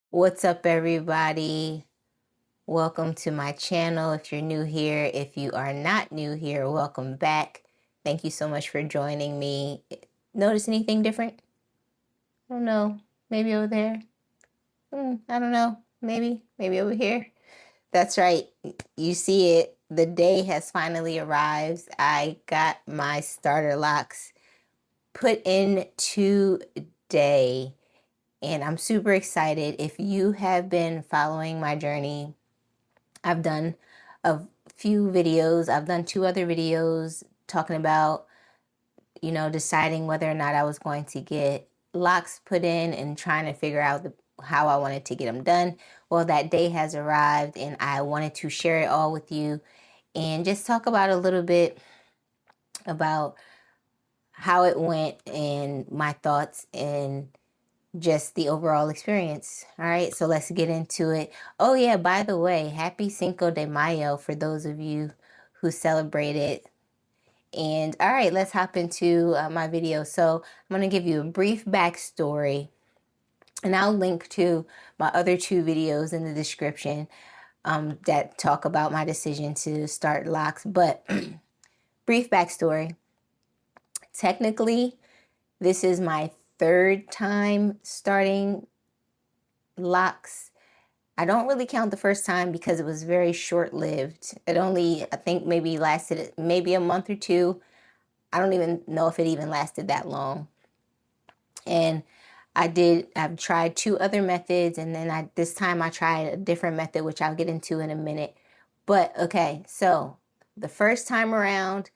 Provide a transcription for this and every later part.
What's up, everybody? Welcome to my channel. If you're new here, if you are not new here, welcome back. Thank you so much for joining me. Notice anything different? I don't know. Maybe over there? I don't know. Maybe over here. That's right. You see it. The day has finally arrived. I got my starter locks put in today, and I'm super excited. If you have been following my journey, I've done a few videos. I've done two other videos talking about, deciding whether or not I was going to get locks put in and trying to figure out how I wanted to get them done. Well, that day has arrived and I wanted to share it all with you and just talk about a little bit about how it went and my thoughts and just the overall experience. All right, so let's get into it. Oh, yeah, by the way, happy Cinco de Mayo for those of you who celebrate it. And all right, let's hop into my video. So I'm going to give you a brief backstory, and I'll link to my other two videos in the description that talk about my decision to start locks. But brief backstory. Technically, this is my third time starting locks. I don't really count the first time because it was very short-lived. It only, I think, maybe lasted maybe a month or two. I don't even know if it even lasted that long. And I've tried two other methods, and then this time I tried a different method, which I'll get into in a minute. But okay, so the first time around,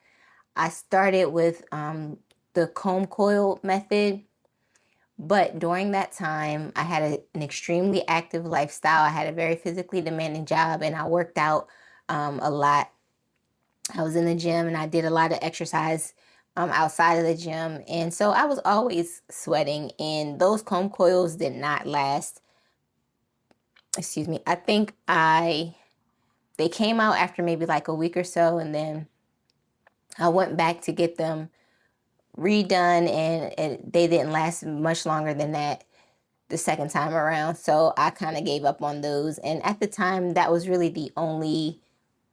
I started with the comb coil method. But during that time, I had an extremely active lifestyle. I had a very physically demanding job, and I worked out a lot. I was in the gym, and I did a lot of exercise outside of the gym. And so I was always sweating, and those comb coils did not last. Excuse me. I think they came out after maybe like a week or so, and then I went back to get them redone, and they didn't last much longer than that the second time around. So I kind of gave up on those. And at the time, that was really the only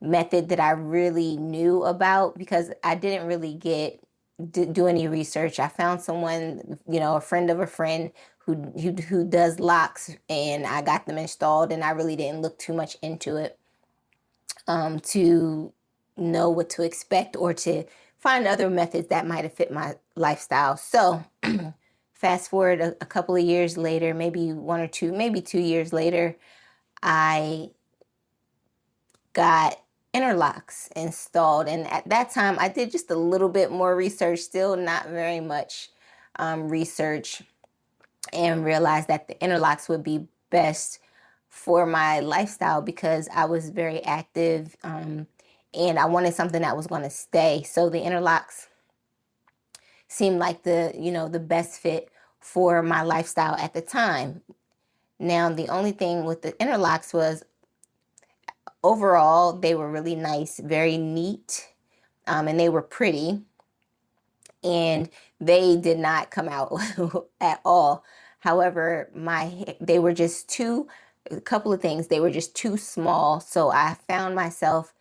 method that I really knew about because I didn't really do any research. I found someone, a friend of a friend who does locks, and I got them installed, and I really didn't look too much into it to know what to expect or to find other methods that might have fit my lifestyle. So fast forward a couple of years later, maybe one or two, maybe 2 years later, I got interlocks installed. And at that time, I did just a little bit more research, still not very much research, and realized that the interlocks would be best for my lifestyle because I was very active and I wanted something that was going to stay. So the interlocks seemed like the best fit for my lifestyle at the time. Now, the only thing with the interlocks was overall, they were really nice, very neat, and they were pretty, and they did not come out at all. However, they were just a couple of things. They were just too small, so I found myself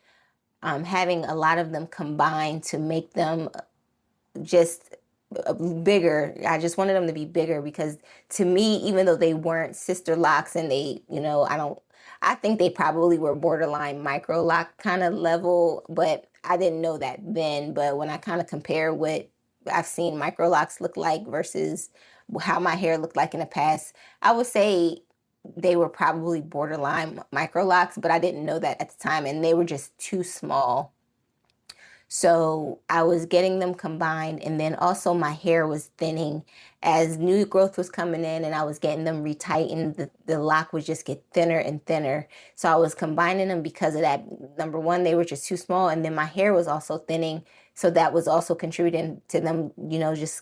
having a lot of them combined to make them just bigger. I just wanted them to be bigger because to me, even though they weren't sister locks and I think they probably were borderline micro lock kind of level, but I didn't know that then. But when I kind of compare what I've seen micro locks look like versus how my hair looked like in the past, I would say they were probably borderline micro locks, but I didn't know that at the time, and they were just too small. So I was getting them combined, and then also my hair was thinning as new growth was coming in, and I was getting them retightened. The lock would just get thinner and thinner. So I was combining them because of that. Number one, they were just too small, and then my hair was also thinning. So that was also contributing to them, just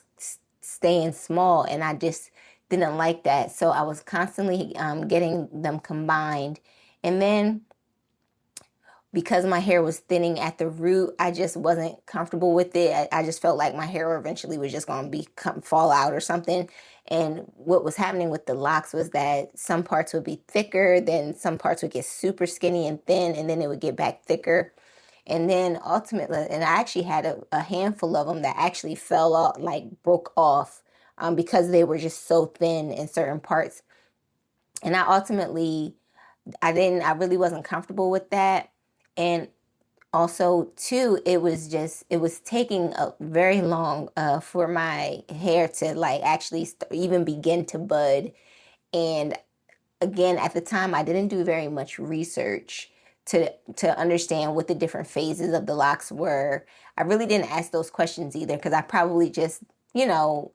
staying small, and I just didn't like that. So I was constantly getting them combined. And then because my hair was thinning at the root, I just wasn't comfortable with it. I just felt like my hair eventually was just going to fall out or something. And what was happening with the locks was that some parts would be thicker, then some parts would get super skinny and thin, and then it would get back thicker. And then ultimately, and I actually had a handful of them that actually fell off, like broke off, because they were just so thin in certain parts. And I really wasn't comfortable with that. And also too, it was taking a very long for my hair to like actually even begin to bud. And again, at the time, I didn't do very much research to understand what the different phases of the locks were. I really didn't ask those questions either, because I probably just, you know,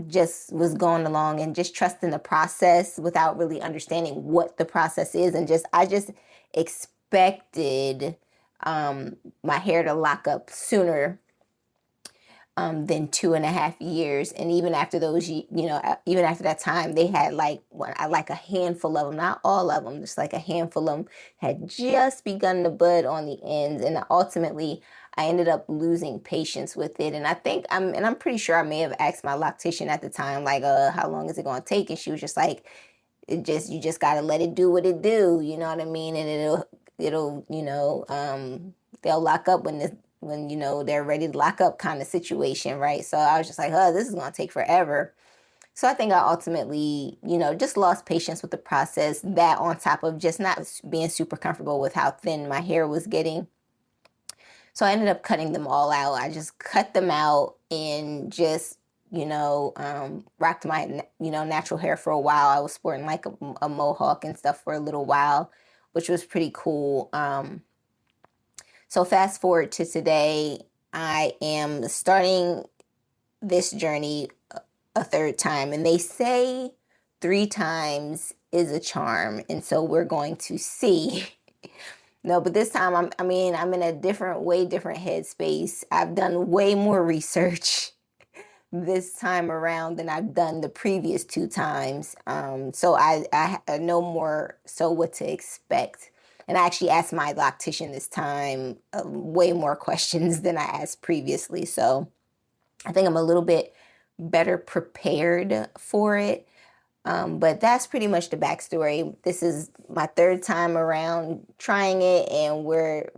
just was going along and just trusting the process without really understanding what the process is. And I just expected my hair to lock up sooner than 2.5 years. And even after those, even after that time, they had like a handful of them, not all of them, just like a handful of them had just begun to bud on the ends. And ultimately, I ended up losing patience with it. And I'm pretty sure I may have asked my loctician at the time, like, how long is it going to take? And she was just like, you just got to let it do what it do. You know what I mean? And it'll, they'll lock up when they're ready to lock up kind of situation, right? So I was just like, this is going to take forever. So I think I ultimately, just lost patience with the process, that on top of just not being super comfortable with how thin my hair was getting. So I ended up cutting them all out. I just cut them out and just, rocked my, natural hair for a while. I was sporting like a mohawk and stuff for a little while, which was pretty cool. So fast forward to today, I am starting this journey a third time, and they say 3 times is a charm, and so we're going to see. No, but this time I'm in a different headspace. I've done way more research this time around than I've done the previous 2 times. So I know more so what to expect. And I actually asked my loctician this time way more questions than I asked previously. So I think I'm a little bit better prepared for it. But that's pretty much the backstory. This is my third time around trying it, and we're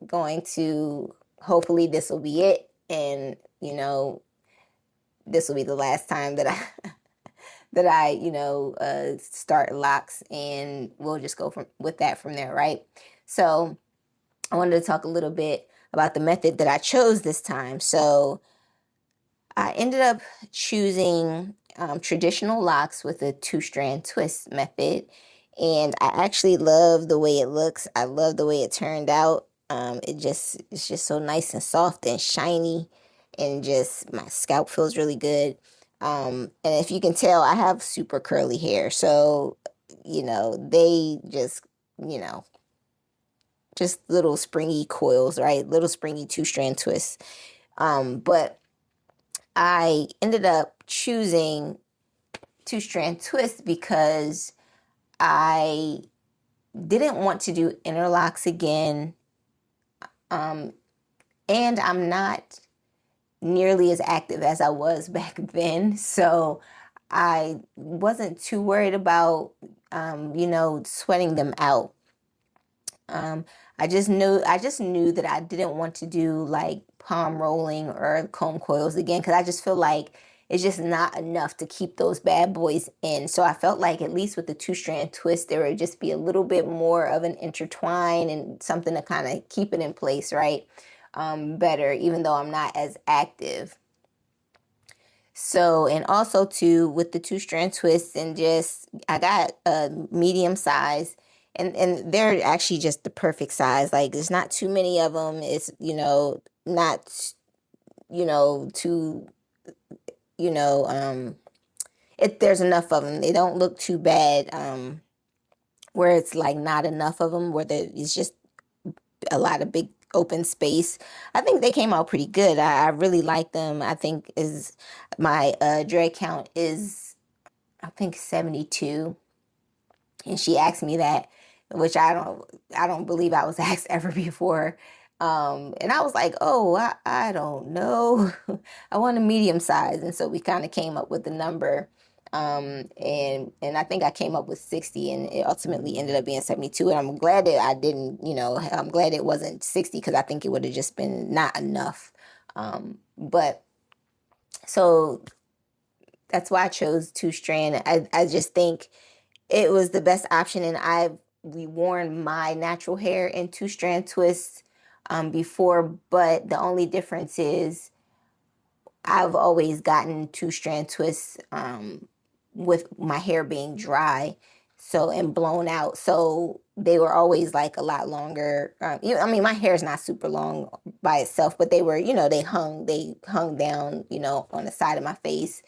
going to, hopefully this will be it. And, this will be the last time that I start locks, and we'll just go with that from there, right? So I wanted to talk a little bit about the method that I chose this time. So I ended up choosing traditional locks with a 2-strand twist method, and I actually love the way it looks. I love the way it turned out. It's just so nice and soft and shiny, and just my scalp feels really good. And if you can tell, I have super curly hair, so they you know, just little springy coils, right? Little springy 2-strand twists. But I ended up choosing 2-strand twists because I didn't want to do interlocks again. And I'm not nearly as active as I was back then. So I wasn't too worried about, sweating them out. I just knew that I didn't want to do like palm rolling or comb coils again, because I just feel like it's just not enough to keep those bad boys in. So I felt like at least with the 2-strand twist, there would just be a little bit more of an intertwine and something to kind of keep it in place, right? Better, even though I'm not as active. So, and also too, with the 2-strand twists, and just, I got a medium size, and they're actually just the perfect size. Like, there's not too many of them. It's, not, too, there's enough of them. They don't look too bad, where it's like not enough of them, where it's just a lot of big open space. I think they came out pretty good. I really like them. I think is my dread count is, I think, 72. And she asked me that which I don't believe I was asked ever before. And I was like, oh, I don't know. I want a medium size. And so we kind of came up with the number. And I think I came up with 60, and it ultimately ended up being 72. And I'm glad that I didn't, I'm glad it wasn't 60, because I think it would have just been not enough. But so that's why I chose two strand. I just think it was the best option, and I've reworn my natural hair in two strand twists before, but the only difference is I've always gotten two strand twists with my hair being dry, so, and blown out. So they were always like a lot longer. I mean, my hair is not super long by itself, but they were, they hung down, on the side of my face,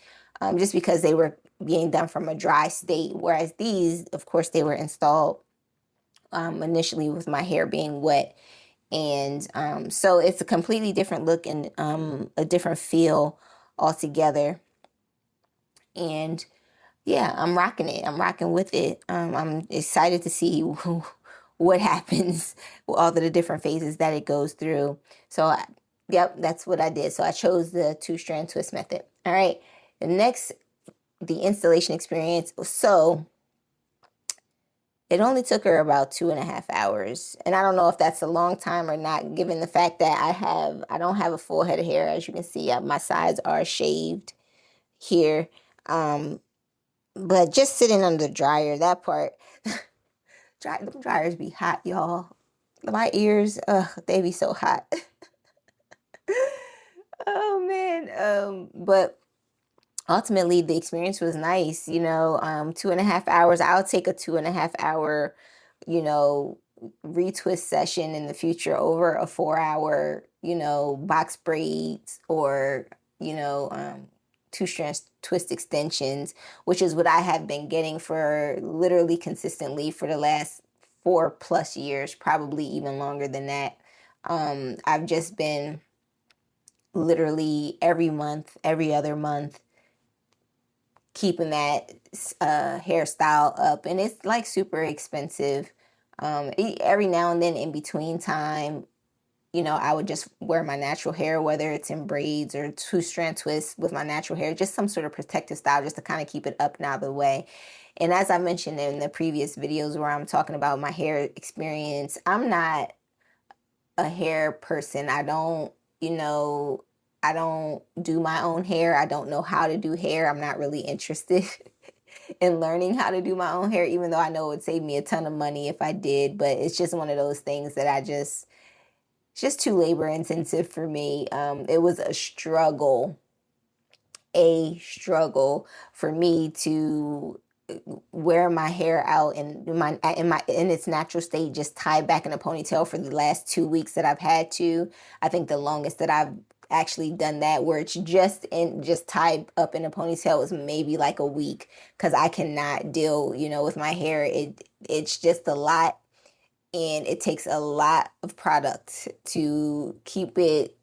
just because they were being done from a dry state. Whereas these, of course, they were installed initially with my hair being wet. And so it's a completely different look and a different feel altogether. And yeah, I'm rocking it. I'm rocking with it. I'm excited to see what happens with all of the different phases that it goes through. So, yep, that's what I did. So I chose the two strand twist method. All right. The next, the installation experience. So it only took her about 2.5 hours. And I don't know if that's a long time or not, given the fact that I don't have a full head of hair. As you can see, my sides are shaved here. But just sitting under the dryer, that part, the dryers be hot, y'all. My ears, they be so hot. Oh man. But ultimately the experience was nice, 2.5 hours. I'll take a 2.5 hour, you know, retwist session in the future over a 4 hour, box braids, or, two strand twist extensions, which is what I have been getting for literally consistently for the last 4+ years, probably even longer than that. I've just been literally every month, every other month, keeping that hairstyle up, and it's like super expensive. Every now and then in between time, I would just wear my natural hair, whether it's in braids or two strand twists with my natural hair, just some sort of protective style, just to kind of keep it up and out of the way. And as I mentioned in the previous videos where I'm talking about my hair experience, I'm not a hair person. I don't do my own hair. I don't know how to do hair. I'm not really interested in learning how to do my own hair, even though I know it would save me a ton of money if I did. But it's just one of those things that it's just too labor intensive for me. It was a struggle for me to wear my hair out in its natural state, just tied back in a ponytail for the last 2 weeks that I've had to. I think the longest that I've actually done that, where it's just tied up in a ponytail, was maybe like a week, because I cannot deal, with my hair. It's just a lot, and it takes a lot of product to keep it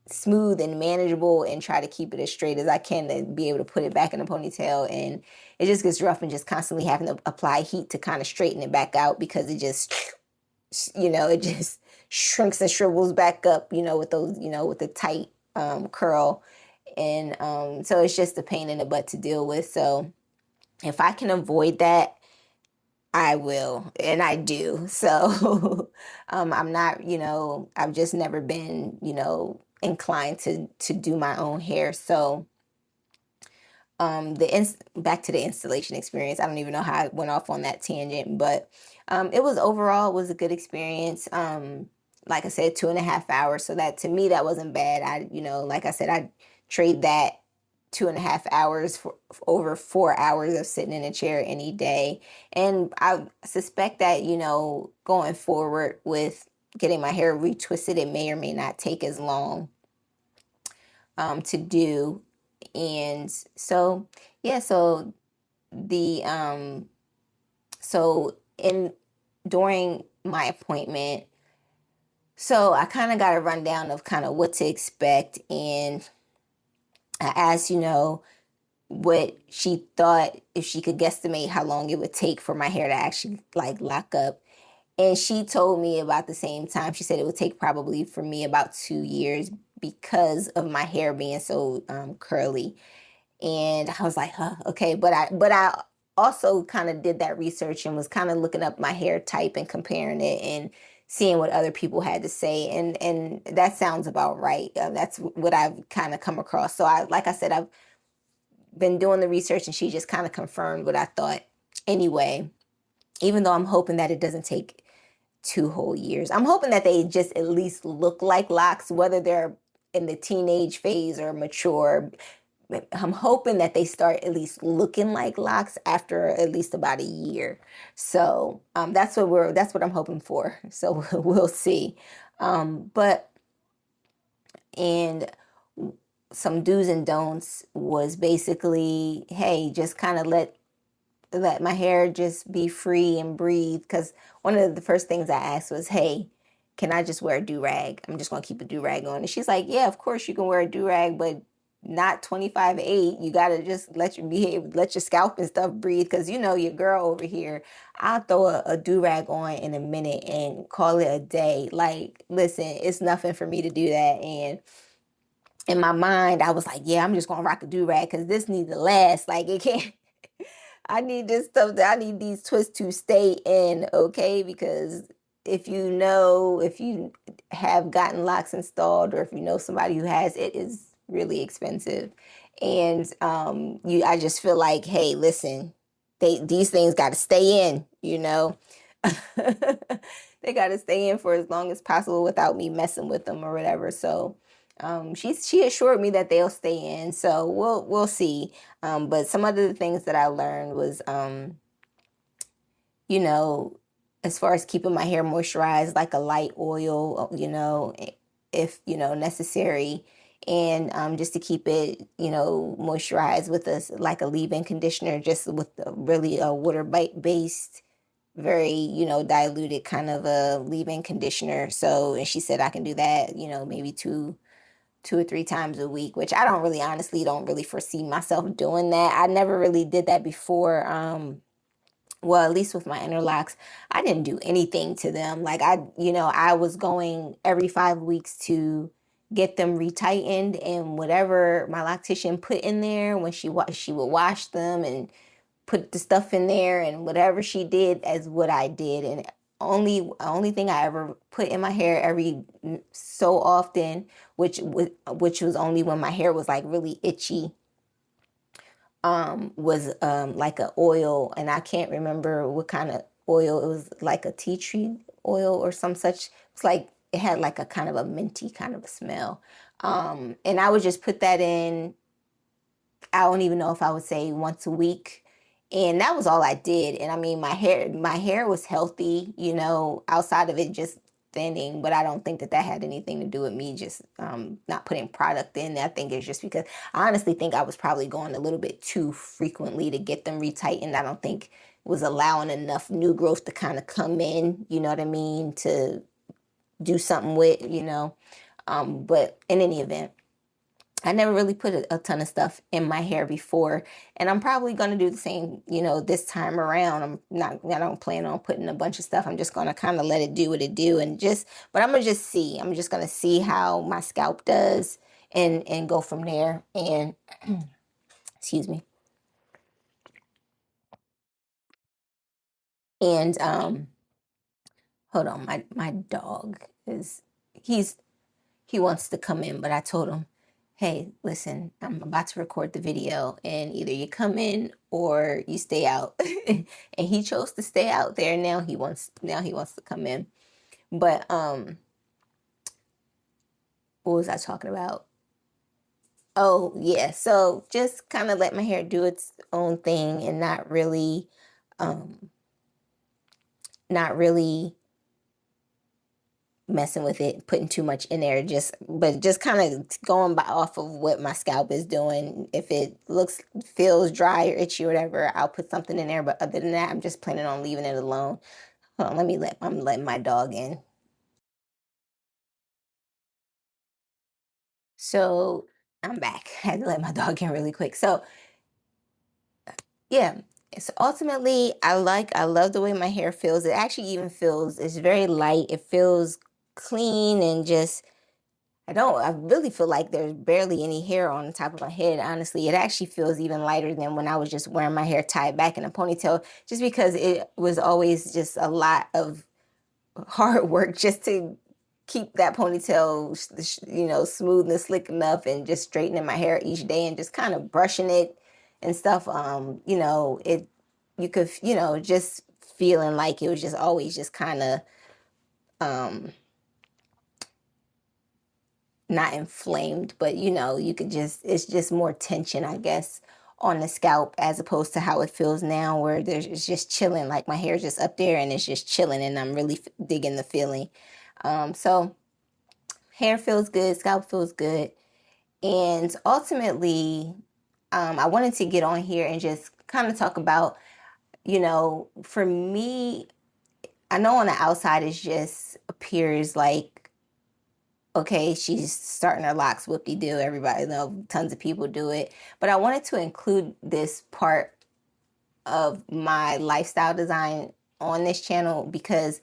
smooth and manageable, and try to keep it as straight as I can to be able to put it back in a ponytail. And it just gets rough, and just constantly having to apply heat to kind of straighten it back out, because it just, it just shrinks and shrivels back up, with those, with the tight curl. And so it's just a pain in the butt to deal with. So if I can avoid that, I will, and I do. So I'm not, I've just never been, inclined to do my own hair. So back to the installation experience. I don't even know how I went off on that tangent, but it was a good experience. Like I said, 2.5 hours. So that, to me, that wasn't bad. Like I said, I trade that 2.5 hours for over 4 hours of sitting in a chair any day. And I suspect that, going forward with getting my hair retwisted, it may or may not take as long to do. And so, yeah, so the so in during my appointment, so I kind of got a rundown of kind of what to expect. And I asked, what she thought, if she could guesstimate how long it would take for my hair to actually like lock up. And she told me about the same time. She said it would take probably for me about 2 years because of my hair being so curly. And I was like, huh, okay. But I also kind of did that research and was kind of looking up my hair type and comparing it and seeing what other people had to say. And that sounds about right. That's what I've kind of come across. So like I said, I've been doing the research and she just kind of confirmed what I thought. Anyway, even though I'm hoping that it doesn't take 2 whole years. I'm hoping that they just at least look like locks, whether they're in the teenage phase or mature. I'm hoping that they start at least looking like locks after at least about a year. So that's what I'm hoping for. So we'll see. But and some do's and don'ts was basically, hey, just kind of let my hair just be free and breathe. Because one of the first things I asked was, hey, can I just wear a do-rag? I'm just going to keep a do-rag on. And she's like, yeah, of course you can wear a do-rag, but not 25/8. You got to just let your scalp and stuff breathe. Because your girl over here, I'll throw a do-rag on in a minute and call it a day. Like, listen, it's nothing for me to do that. And in my mind, I was like, yeah, I'm just going to rock a do-rag because this needs to last. Like, it can't. I need this stuff I need these twists to stay in, okay? Because if you have gotten locks installed or if you know somebody who has, it is really expensive. And I just feel like, hey, listen, these things got to stay in. They got to stay in for as long as possible without me messing with them or whatever. So she assured me that they'll stay in. So we'll see. But some other things that I learned was, you know, as far as keeping my hair moisturized, like a light oil, if necessary, and just to keep it, moisturized with like a leave-in conditioner, just with really a water based, very diluted kind of a leave-in conditioner. So, and she said I can do that, maybe two or three times a week, which I honestly don't really foresee myself doing that. I never really did that before. Well, at least with my interlocks, I didn't do anything to them. Like I was going every 5 weeks to get them retightened, and whatever my loctician put in there when she would wash them and put the stuff in there, and whatever she did as what I did. And only thing I ever put in my hair every so often, which was only when my hair was like really itchy, was like a oil, and I can't remember what kind of oil. It was like a tea tree oil or some such. It's like it had like a kind of a minty kind of a smell. And I would just put that in. I don't even know if I would say once a week. And that was all I did. And I mean, my hair was healthy, outside of it just thinning, but I don't think that had anything to do with me just not putting product in. I think it's just because I honestly think I was probably going a little bit too frequently to get them retightened. I don't think it was allowing enough new growth to kind of come in, you know what I mean, to do something with. But in any event, I never really put a ton of stuff in my hair before, and I'm probably going to do the same, this time around. I don't plan on putting a bunch of stuff. I'm just going to kind of let it do what it do, but I'm going to just see. I'm just going to see how my scalp does and go from there. And excuse me. And hold on, my dog he's he wants to come in, but I told him, hey, listen, I'm about to record the video and either you come in or you stay out. And he chose to stay out there. Now he wants to come in. But what was I talking about? Oh, yeah. So just kind of let my hair do its own thing and um not really messing with it, putting too much in there, but just kind of going by off of what my scalp is doing. If it feels dry or itchy or whatever, I'll put something in there. But other than that, I'm just planning on leaving it alone. Hold on, I'm letting my dog in. So I'm back. I had to let my dog in really quick. So Yeah. So ultimately, I love the way my hair feels. It actually even feels, it's very light. It feels clean and just, I really feel like there's barely any hair on the top of my head. Honestly, it actually feels even lighter than when I was just wearing my hair tied back in a ponytail, just because it was always just a lot of hard work just to keep that ponytail, smooth and slick enough, and just straightening my hair each day and just kind of brushing it and stuff. You could, just feeling like it was just always just kind of um, not inflamed, but you could just, it's just more tension, I guess, on the scalp as opposed to how it feels now, where it's just chilling, like my hair's just up there and it's just chilling, and I'm really digging the feeling. So hair feels good, scalp feels good. And ultimately, I wanted to get on here and just kind of talk about, for me, I know on the outside it just appears like, okay, she's starting her locks, whoop de doo. Everybody know, tons of people do it. But I wanted to include this part of my lifestyle design on this channel because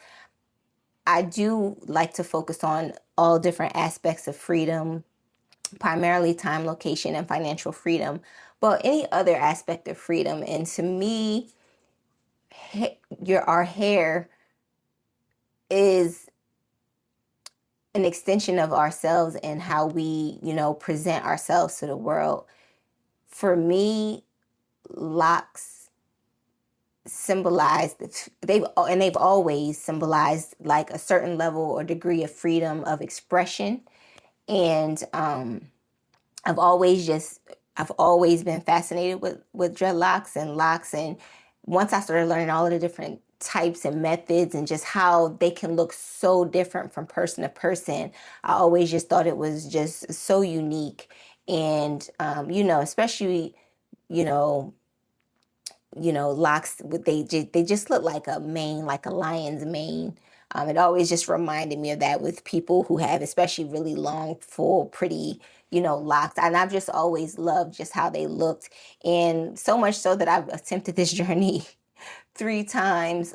I do like to focus on all different aspects of freedom, primarily time, location, and financial freedom, but any other aspect of freedom. And to me, our hair is an extension of ourselves and how we, present ourselves to the world. For me, locks symbolize, they've always symbolized like a certain level or degree of freedom of expression. And I've always just I've always been fascinated with dreadlocks and locks. And once I started learning all of the different types and methods and just how they can look so different from person to person, I always just thought it was just so unique. And especially, you know, locks, they just look like a mane, like a lion's mane. It always just reminded me of that with people who have especially really long, full, pretty, locks. And I've just always loved just how they looked. And so much so that I've attempted this journey 3 times.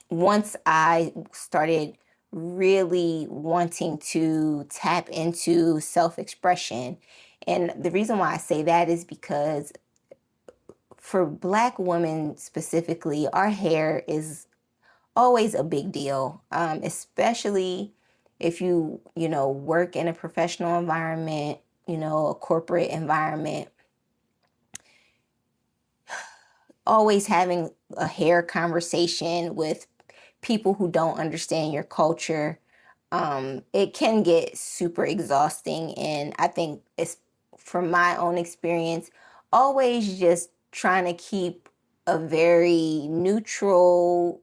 Once I started really wanting to tap into self-expression. And the reason why I say that is because for Black women specifically, our hair is always a big deal, especially if you work in a professional environment, a corporate environment. Always having a hair conversation with people who don't understand your culture, it can get super exhausting. And I think it's, from my own experience, always just trying to keep a very neutral,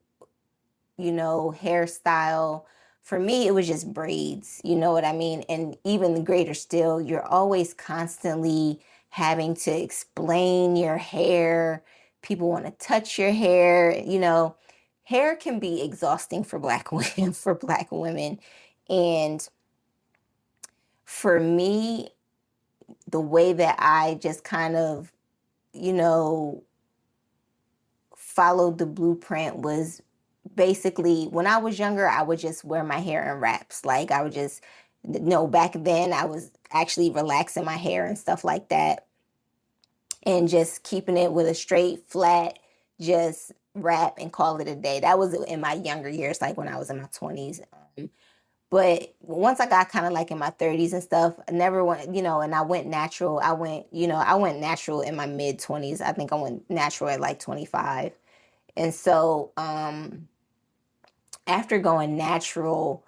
hairstyle. For me, it was just braids, you know what I mean? And even greater still, you're always constantly having to explain your hair. People want to touch your hair, hair can be exhausting for Black women, for Black women. And for me, the way that I just kind of, you know, followed the blueprint was basically when I was younger, I would just wear my hair in wraps. Like I would just, no, back then I was actually relaxing my hair and stuff like that and just keeping it with a straight, flat, just wrap and call it a day. That was in my younger years, like when I was in my 20s. But once I got kind of like in my 30s and stuff, I never went, and I went natural. I went natural in my mid 20s. I think I went natural at like 25. And so after going natural,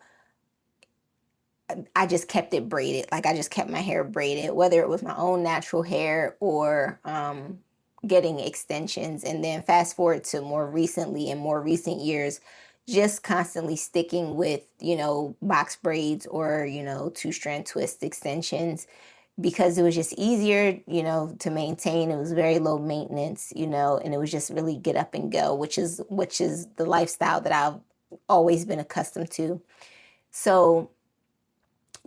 I just kept it braided. Like I just kept my hair braided, whether it was my own natural hair or getting extensions. And then fast forward to more recently, in more recent years, just constantly sticking with, box braids or, two-strand twist extensions because it was just easier, to maintain. It was very low maintenance, and it was just really get up and go, which is the lifestyle that I've always been accustomed to. So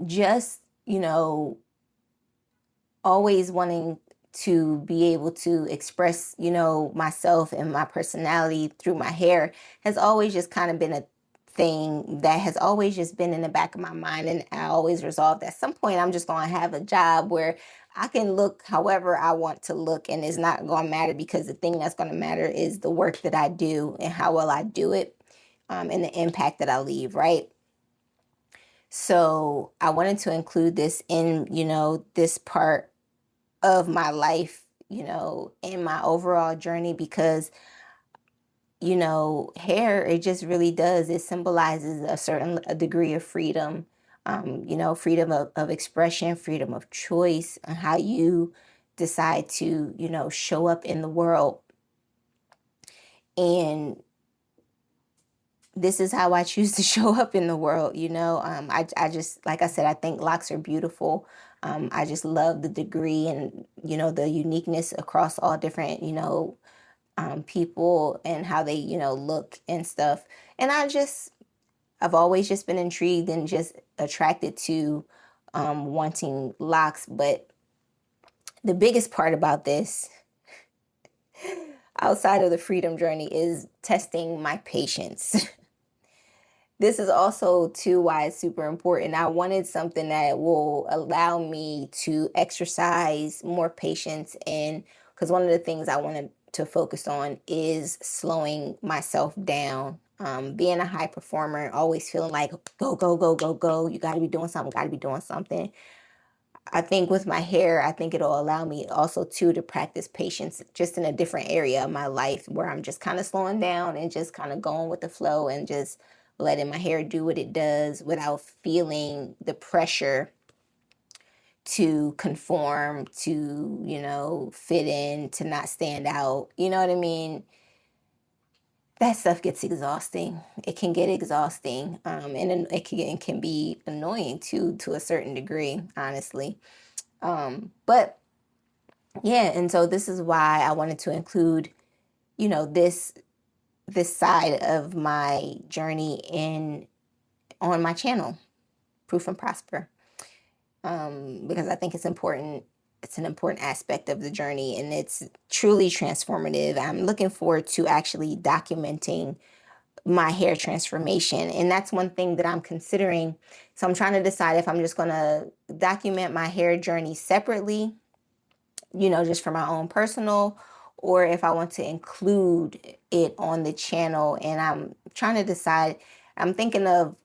just, always wanting to be able to express, you know, myself and my personality through my hair has always just kind of been a thing that has always just been in the back of my mind. And I always resolved at some point I'm just going to have a job where I can look however I want to look, and it's not going to matter, because the thing that's going to matter is the work that I do and how well I do it, and the impact that I leave, right? So I wanted to include this in, you know, this part of my life, you know, in my overall journey, because, you know, hair, it just really does. It symbolizes a degree of freedom, you know, freedom of expression, freedom of choice, and how you decide to, you know, show up in the world. And this is how I choose to show up in the world, you know. I just, like I said, I think locks are beautiful. I just love the degree and, you know, the uniqueness across all different, you know, people and how they, you know, look and stuff. And I've always just been intrigued and just attracted to wanting locks. But the biggest part about this, outside of the freedom journey, is testing my patience. This is also too why it's super important. I wanted something that will allow me to exercise more patience, and because one of the things I wanted to focus on is slowing myself down. Being a high performer, always feeling like go, go, go, go, go. You got to be doing something, got to be doing something. I think with my hair, I think it'll allow me also too to practice patience just in a different area of my life, where I'm just kind of slowing down and just kind of going with the flow and just letting my hair do what it does without feeling the pressure to conform, to, you know, fit in, to not stand out. You know what I mean? That stuff gets exhausting. It can get exhausting, and it can be annoying too, to a certain degree, honestly. But yeah, and so this is why I wanted to include, you know, this side of my journey in on my channel, Proof and Prosper, because I think it's important. It's an important aspect of the journey, and it's truly transformative. I'm looking forward to actually documenting my hair transformation, and that's one thing that I'm considering. So I'm trying to decide if I'm just going to document my hair journey separately, you know, just for my own personal, or if I want to include it on the channel. And I'm trying to decide. I'm thinking of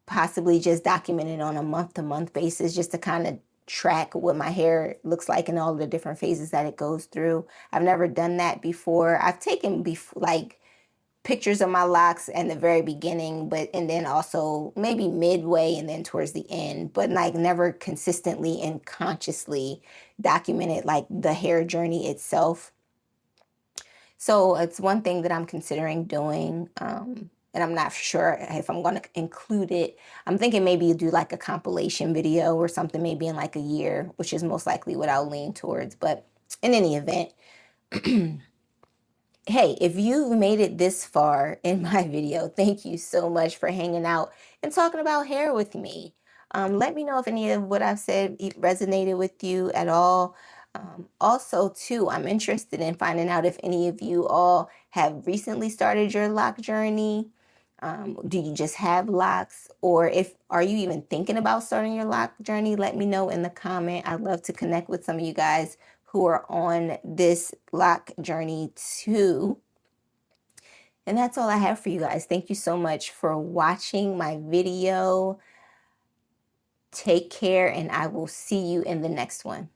possibly just documenting on a month-to-month basis, just to kind of track what my hair looks like in all the different phases that it goes through. I've never done that before. I've taken like pictures of my locks in the very beginning, but and then also maybe midway and then towards the end, but like never consistently and consciously documented like the hair journey itself. So it's one thing that I'm considering doing, and I'm not sure if I'm going to include it. I'm thinking maybe you do like a compilation video or something, maybe in like a year, which is most likely what I'll lean towards. But in any event, hey, if you've made it this far in my video, thank you so much for hanging out and talking about hair with me. Let me know if any of what I've said resonated with you at all. Also, too, I'm interested in finding out if any of you all have recently started your lock journey. Do you just have locks, or if are you even thinking about starting your lock journey? Let me know in the comment. I'd love to connect with some of you guys who are on this lock journey too. And that's all I have for you guys. Thank you so much for watching my video. Take care, and I will see you in the next one.